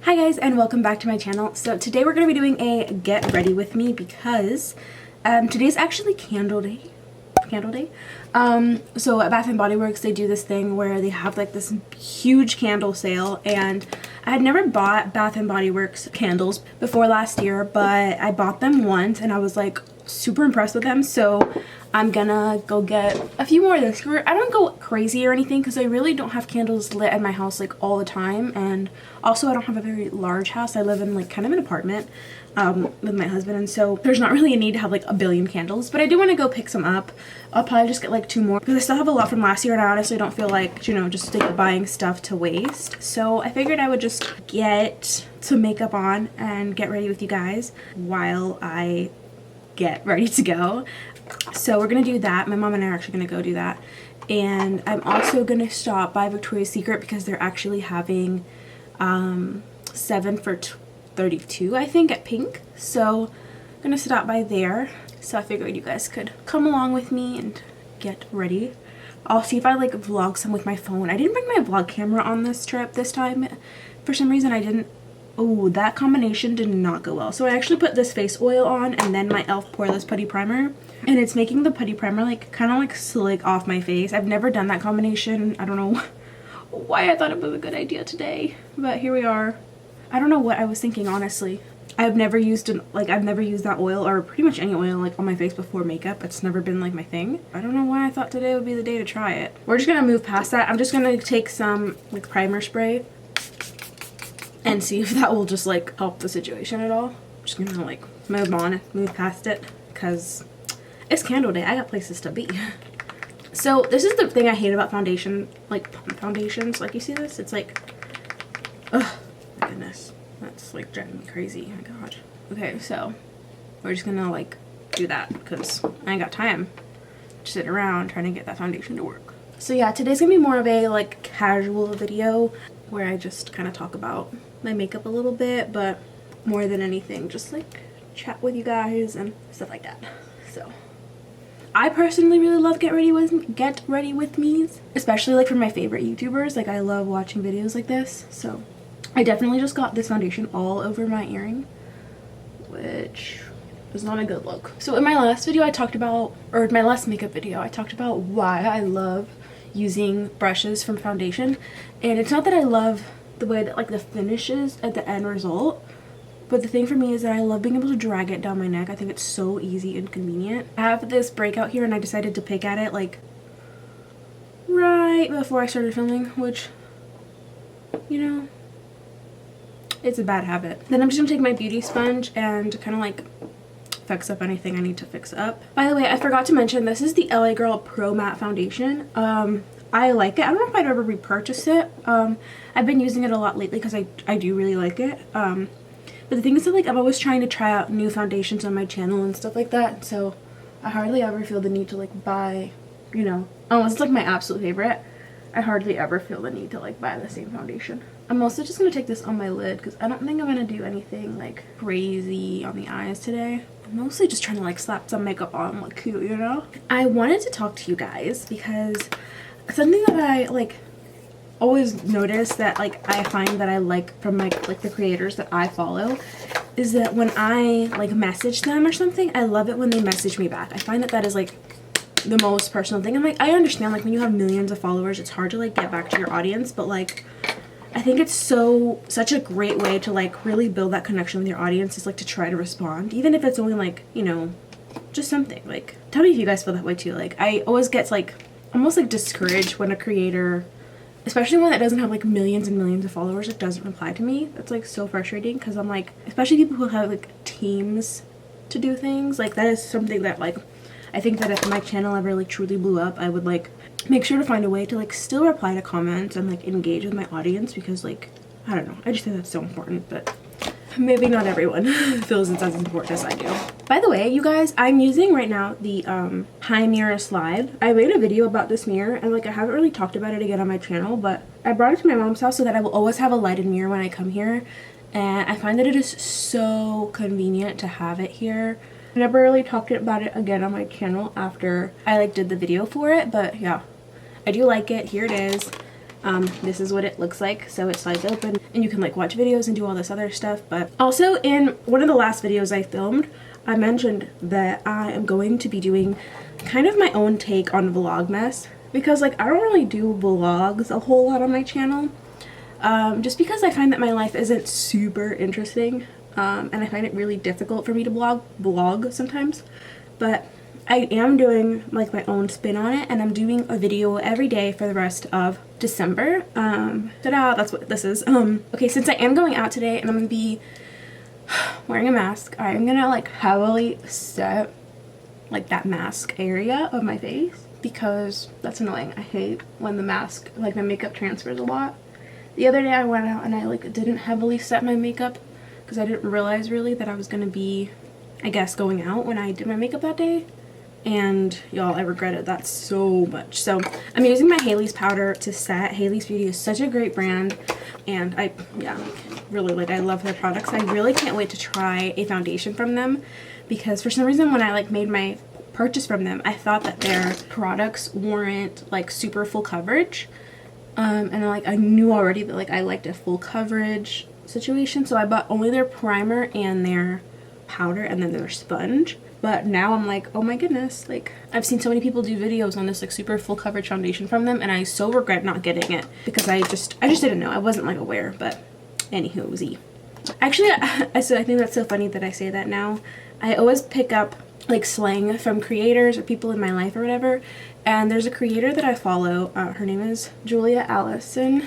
Hi guys, and welcome back to my channel. So today we're going to be doing a get ready with me because today's actually candle day. So at Bath & Body Works they do this thing where they have like this huge candle sale, and I had never bought Bath & Body Works candles before last year, but I bought them once and I was like super impressed with them, so I'm gonna go get a few more this year. I don't go crazy or anything because I really don't have candles lit at my house like all the time, and also I don't have a very large house. I live in like kind of an apartment with my husband, and so there's not really a need to have like a billion candles, but I do want to go pick some up. I'll probably just get like 2 more because I still have a lot from last year and I honestly don't feel like, you know, just like buying stuff to waste. So I figured I would just get some makeup on and get ready with you guys while I get ready to go. So we're gonna do that. My mom and I are actually gonna go do that, and I'm also gonna stop by Victoria's Secret because they're actually having 7 for $32 I think at Pink, so I'm gonna stop by there. So I figured you guys could come along with me and get ready. I'll see if I like vlog some with my phone. I didn't bring my vlog camera on this trip this time. For some reason I didn't. Oh, that combination did not go well. So I actually put this face oil on and then my e.l.f. Poreless Putty Primer, and it's making the putty primer like kind of like slick off my face. I've never done that combination. I don't know why I thought it was a good idea today, but here we are. I don't know what I was thinking, honestly. I've never used that oil or pretty much any oil like on my face before makeup. It's never been like my thing. I don't know why I thought today would be the day to try it. We're just gonna move past that. I'm just gonna take some like primer spray and see if that will just like help the situation at all. I'm just gonna like move past it because it's candle day. I got places to be. So this is the thing I hate about foundations. Like you see this? It's like, oh my goodness. That's like driving me crazy. Oh my god. Okay, so we're just gonna like do that because I ain't got time to sit around trying to get that foundation to work. So yeah, today's gonna be more of a like casual video where I just kind of talk about my makeup a little bit, but more than anything just like chat with you guys and stuff like that. So I personally really love get ready with me's, especially like for my favorite YouTubers. Like I love watching videos like this. So I definitely just got this foundation all over my earring, which was not a good look. So in my last video I talked about, or my last makeup video, I talked about why I love using brushes from foundation. And it's not that I love the way that like the finish is at the end result, but the thing for me is that I love being able to drag it down my neck. I think it's so easy and convenient. I have this breakout here and I decided to pick at it like right before I started filming, which, you know, it's a bad habit. Then I'm just gonna take my beauty sponge and kind of like fix up anything I need to fix up. By the way, I forgot to mention this is the LA Girl Pro Matte Foundation. I like it. I don't know if I'd ever repurchase it. I've been using it a lot lately because I do really like it. But the thing is that like I'm always trying to try out new foundations on my channel and stuff like that, so I hardly ever feel the need to like buy, you know, unless it's like my absolute favorite, I hardly ever feel the need to like buy the same foundation. I'm also just gonna take this on my lid because I don't think I'm gonna do anything like crazy on the eyes today. I'm mostly just trying to like slap some makeup on, look cute, you know? I wanted to talk to you guys because something that I like always notice that like I find that I like from my like the creators that I follow is that when I like message them or something, I love it when they message me back. I find that is like the most personal thing. I'm like, I understand like when you have millions of followers it's hard to like get back to your audience, but like I think it's such a great way to like really build that connection with your audience is like to try to respond, even if it's only like, you know, just something. Like tell me if you guys feel that way too. Like I always get like almost like discouraged when a creator, especially one that doesn't have like millions and millions of followers, it doesn't reply to me. That's like so frustrating because I'm like, especially people who have like teams to do things, like that is something that like I think that if my channel ever like truly blew up, I would like make sure to find a way to like still reply to comments and like engage with my audience because like I don't know, I just think that's so important, but maybe not everyone feels it's as important as I do. By the way, you guys, I'm using right now the High Mirror Slide. I made a video about this mirror and like I haven't really talked about it again on my channel, but I brought it to my mom's house so that I will always have a lighted mirror when I come here, and I find that it is so convenient to have it here. I never really talked about it again on my channel after I like did the video for it, but yeah, I do like it. Here it is. This is what it looks like. So it slides open and you can like watch videos and do all this other stuff. But also in one of the last videos I filmed, I mentioned that I am going to be doing kind of my own take on Vlogmas, because like I don't really do vlogs a whole lot on my channel, just because I find that my life isn't super interesting, and I find it really difficult for me to vlog sometimes. But I am doing like my own spin on it, and I'm doing a video every day for the rest of December. Ta-da, that's what this is. Okay, since I am going out today and I'm gonna be wearing a mask, I am gonna like heavily set like that mask area of my face, because that's annoying. I hate when the mask, like my makeup transfers a lot. The other day I went out and I like didn't heavily set my makeup because I didn't realize really that I was gonna be, I guess, going out when I did my makeup that day. And y'all, I regretted that so much. So I'm using my Hailey's powder to set. Hailey's Beauty is such a great brand, and I love their products. I really can't wait to try a foundation from them, because for some reason when I like made my purchase from them, I thought that their products weren't like super full coverage, and like I knew already that like I liked a full coverage situation, so I bought only their primer and their powder and then their sponge. But now I'm like, oh my goodness, like I've seen so many people do videos on this like super full coverage foundation from them, and I so regret not getting it because I just didn't know. I wasn't like aware. But anywho, actually I think that's so funny that I say that now. I always pick up like slang from creators or people in my life or whatever, and there's a creator that I follow, her name is Julia Allison,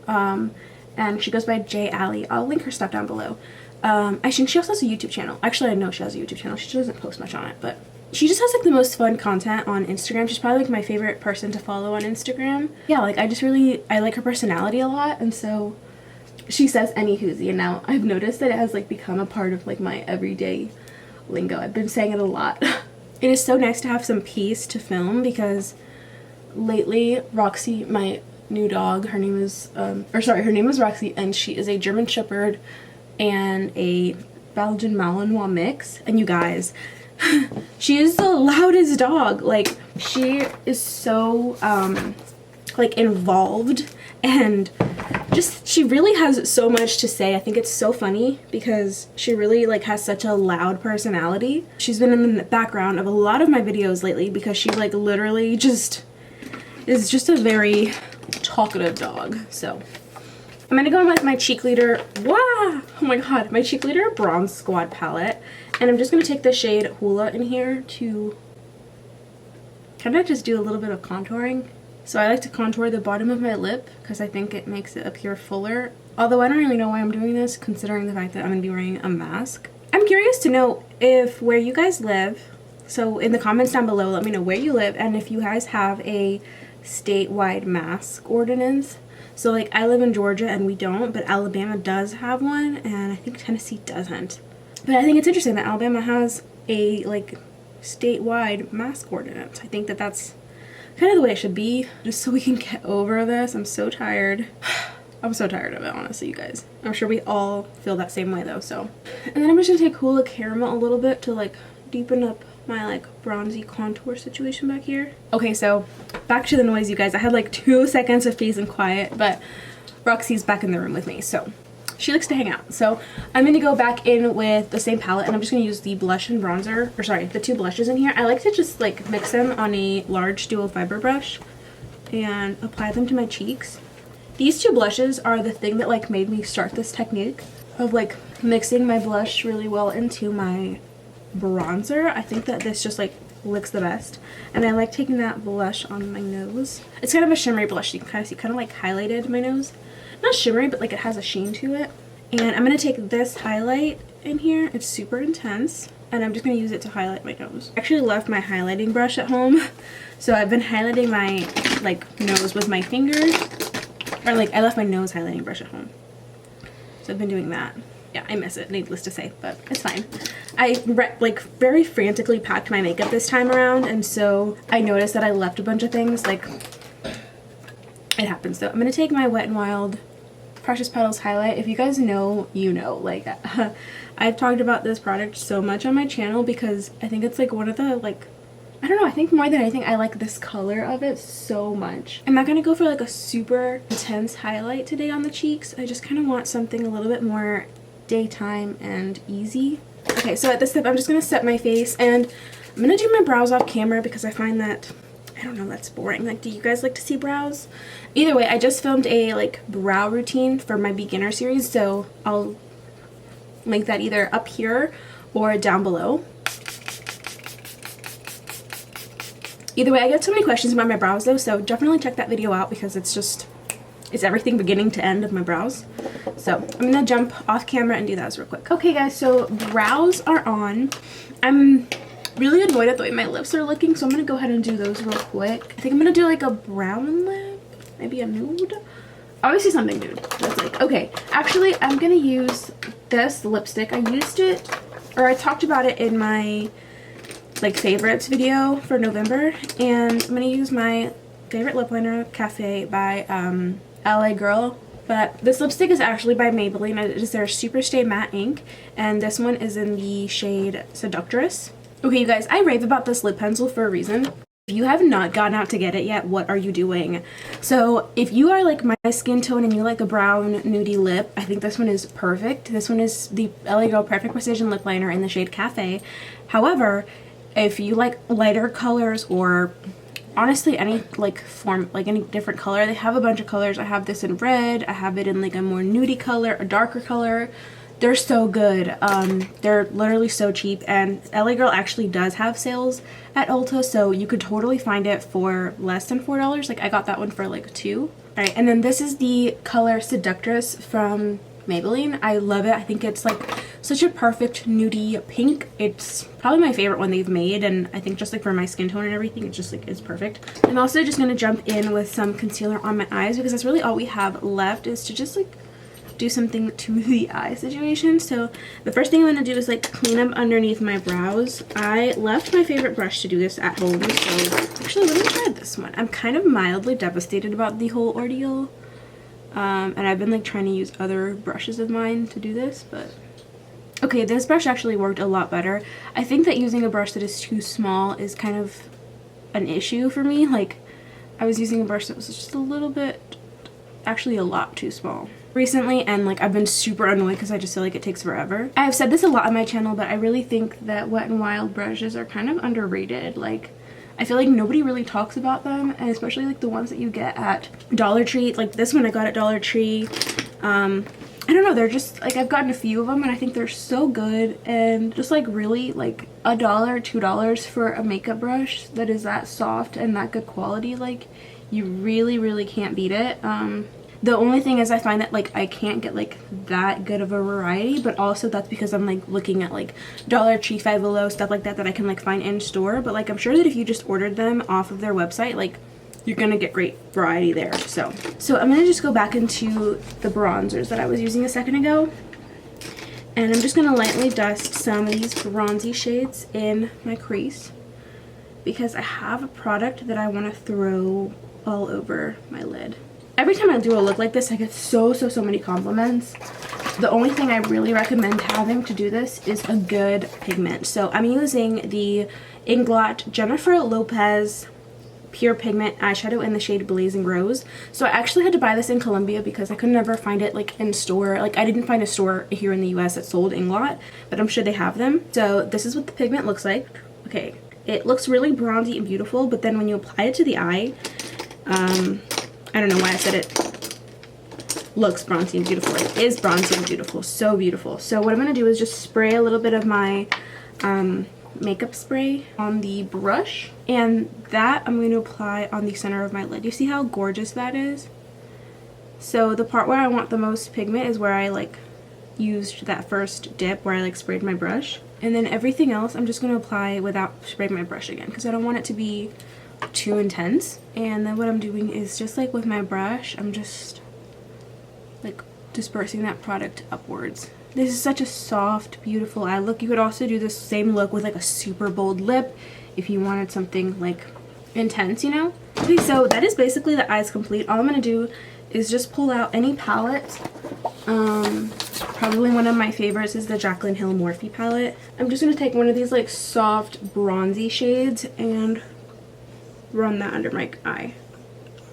and she goes by J Allie. I'll link her stuff down below. I think she also has a YouTube channel. Actually, I know she has a YouTube channel. She doesn't post much on it, but she just has like the most fun content on Instagram. She's probably like my favorite person to follow on Instagram. Yeah, like I like her personality a lot, and so she says any whoosie, and now I've noticed that it has like become a part of like my everyday lingo. I've been saying it a lot. It is so nice to have some peace to film, because lately Roxy, my new dog, her name is Roxy, and she is a German Shepherd and a Belgian Malinois mix, and you guys, she is the loudest dog. Like she is so like involved, and just she really has so much to say. I think it's so funny because she really like has such a loud personality. She's been in the background of a lot of my videos lately because she like literally just is just a very talkative dog. So I'm gonna go in with my Cheerleader, oh my god, my Cheerleader Bronzesquad palette, and I'm just gonna take the shade Hula in here to kind of just do a little bit of contouring. So I like to contour the bottom of my lip because I think it makes it appear fuller, although I don't really know why I'm doing this considering the fact that I'm gonna be wearing a mask. I'm curious to know if where you guys live, so in the comments down below let me know where you live and if you guys have a statewide mask ordinance. So like I live in Georgia and we don't, but Alabama does have one, and I think Tennessee doesn't. But I think it's interesting that Alabama has a like statewide mask ordinance. I think that that's kind of the way it should be, just so we can get over this. I'm so tired. I'm so tired of it, honestly, you guys. I'm sure we all feel that same way though, so. And then I'm just gonna take Hula Caramel a little bit to like deepen up my like bronzy contour situation back here. Okay, so back to the noise, you guys. I had like 2 seconds of peace and quiet, but Roxy's back in the room with me, so she likes to hang out. So I'm gonna go back in with the same palette, and I'm just gonna use the blush and bronzer, or sorry, the 2 blushes in here. I like to just like mix them on a large dual fiber brush and apply them to my cheeks. These 2 blushes are the thing that like made me start this technique of like mixing my blush really well into my bronzer. I think that this just like looks the best, and I like taking that blush on my nose. It's kind of a shimmery blush. You can kind of see, kind of like highlighted my nose. Not shimmery, but like it has a sheen to it. And I'm gonna take this highlight in here. It's super intense, and I'm just gonna use it to highlight my nose. I actually left my highlighting brush at home, so I've been highlighting my like nose with my fingers, or like I left my nose highlighting brush at home, so I've been doing that. Yeah, I miss it, needless to say, but it's fine. I like very frantically packed my makeup this time around, and so I noticed that I left a bunch of things. Like, it happens. So I'm gonna take my Wet n Wild Precious Petals highlight. If you guys know, you know. Like, I've talked about this product so much on my channel because I think it's like one of the like I don't know, I think more than anything I like this color of it so much. I'm not gonna go for like a super intense highlight today on the cheeks. I just kind of want something a little bit more daytime and easy. Okay, so at this step I'm just gonna set my face, and I'm gonna do my brows off camera because I find that, I don't know, that's boring. Like, do you guys like to see brows? Either way, I just filmed a like brow routine for my beginner series, so I'll link that either up here or down below. Either way, I get so many questions about my brows though, so definitely check that video out because it's everything beginning to end of my brows. So I'm gonna jump off camera and do that real quick. Okay guys, so brows are on. I'm really annoyed at the way my lips are looking, so I'm gonna go ahead and do those real quick. I think I'm gonna do like a brown lip, maybe a nude. Obviously something nude. That's like, okay. Actually, I'm gonna use this lipstick. I used it, or I talked about it in my like favorites video for November, and I'm gonna use my favorite lip liner, Cafe by LA Girl. But this lipstick is actually by Maybelline. It is their Superstay Matte Ink, and this one is in the shade Seductress. Okay, you guys, I rave about this lip pencil for a reason. If you have not gotten out to get it yet, what are you doing? So if you are like my skin tone and you like a brown nudie lip, I think this one is perfect. This one is the LA Girl Perfect Precision Lip Liner in the shade Cafe. However, if you like lighter colors, or honestly any like form, like any different color, they have a bunch of colors. I have this in red, I have it in like a more nudie color, a darker color. They're so good. They're literally so cheap, and LA Girl actually does have sales at Ulta, so you could totally find it for less than $4. Like I got that one for like $2. Alright, and then this is the color Seductress from Maybelline. I love it. I think it's like such a perfect nudie pink. It's probably my favorite one they've made, and I think just like for my skin tone and everything, it's just like, it's perfect. I'm also just gonna jump in with some concealer on my eyes because that's really all we have left, is to just like do something to the eye situation. So the first thing I'm going to do is like clean up underneath my brows. I left my favorite brush to do this at home, so actually let me try this one. I'm kind of mildly devastated about the whole ordeal, and I've been like trying to use other brushes of mine to do this, but okay, this brush actually worked a lot better. I think that using a brush that is too small is kind of an issue for me. Like I was using a brush that was just a little bit, actually a lot too small recently, and like I've been super annoyed because I just feel like it takes forever. I've said this a lot on my channel, but I really think that Wet n Wild brushes are kind of underrated. Like I feel like nobody really talks about them, and especially like the ones that you get at Dollar Tree. Like this one I got at Dollar Tree. I don't know, they're just like, I've gotten a few of them and I think they're so good, and just like really like $1, $2 for a makeup brush that is that soft and that good quality. Like you really can't beat it. The only thing is I find that like I can't get like that good of a variety, but also that's because I'm like looking at like Dollar Tree, Five Below, stuff like that I can like find in store. But like I'm sure that if you just ordered them off of their website, like you're gonna get great variety there. So I'm gonna just go back into the bronzers that I was using a second ago, and I'm just gonna lightly dust some of these bronzy shades in my crease because I have a product that I want to throw all over my lid. Every time I do a look like this, I get so many compliments. The only thing I really recommend having to do this is a good pigment. So I'm using the Inglot Jennifer Lopez Pure Pigment eyeshadow in the shade Blazing Rose. So I actually had to buy this in Colombia because I could never find it like in store. Like I didn't find a store here in the US that sold Inglot, but I'm sure they have them. So this is what the pigment looks like. Okay, it looks really bronzy and beautiful, but then when you apply it to the eye, I don't know why I said it looks bronzy and beautiful. It is bronzy and beautiful. So beautiful. So what I'm going to do is just spray a little bit of my makeup spray on the brush, and that I'm going to apply on the center of my lid. You see how gorgeous that is? So the part where I want the most pigment is where I like used that first dip where I like sprayed my brush, and then everything else I'm just going to apply without spraying my brush again because I don't want it to be too intense. And then what I'm doing is just like with my brush, I'm just like dispersing that product upwards. This is such a soft, beautiful eye look. You could also do the same look with like a super bold lip if you wanted something like intense, you know? Okay, so that is basically the eyes complete. All I'm gonna do is just pull out any palette Probably one of my favorites is the Jaclyn Hill Morphe palette. I'm just going to take one of these like soft bronzy shades and run that under my eye.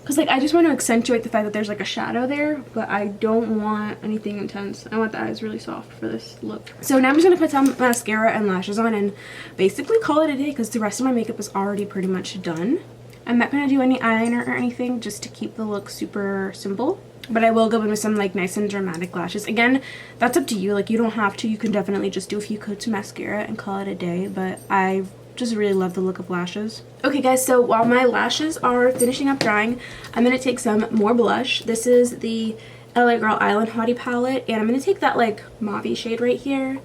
Because like I just want to accentuate the fact that there's like a shadow there, but I don't want anything intense. I want the eyes really soft for this look. So now I'm just going to put some mascara and lashes on and basically call it a day because the rest of my makeup is already pretty much done. I'm not going to do any eyeliner or anything just to keep the look super simple. But I will go in with some like nice and dramatic lashes. Again, that's up to you. Like you don't have to. You can definitely just do a few coats of mascara and call it a day. But I just really love the look of lashes. Okay guys, so while my lashes are finishing up drying, I'm going to take some more blush. This is the LA Girl Island Hottie palette. And I'm going to take that like mauve shade right here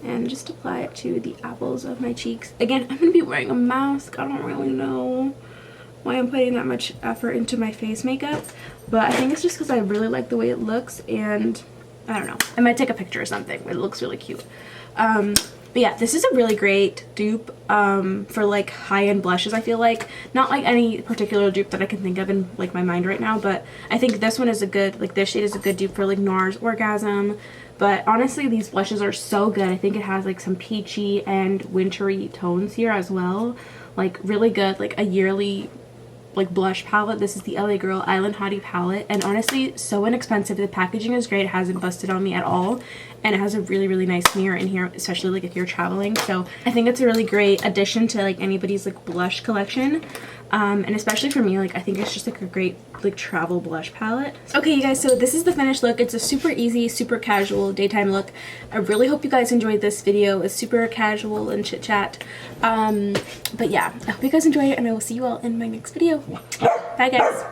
and just apply it to the apples of my cheeks. Again, I'm going to be wearing a mask. I don't really know why I'm putting that much effort into my face makeup, but I think it's just because I really like the way it looks, and I don't know, I might take a picture or something. It looks really cute. But yeah, this is a really great dupe for like high-end blushes. I feel like not like any particular dupe that I can think of in like my mind right now, but I think this one is a good, like this shade is a good dupe for like NARS Orgasm. But honestly, these blushes are so good. I think it has like some peachy and wintry tones here as well, like really good, like a yearly like blush palette. This is the LA Girl Island Hottie palette, and honestly so inexpensive. The packaging is great. It hasn't busted on me at all, and it has a really nice mirror in here, especially like if you're traveling. So I think it's a really great addition to like anybody's like blush collection, and especially for me, like I think it's just like a great like travel blush palette. Okay you guys, so this is the finished look. It's a super easy, super casual daytime look. I really hope you guys enjoyed this video. It's super casual and chit chat, but yeah, I hope you guys enjoyed it, and I will see you all in my next video. Bye guys.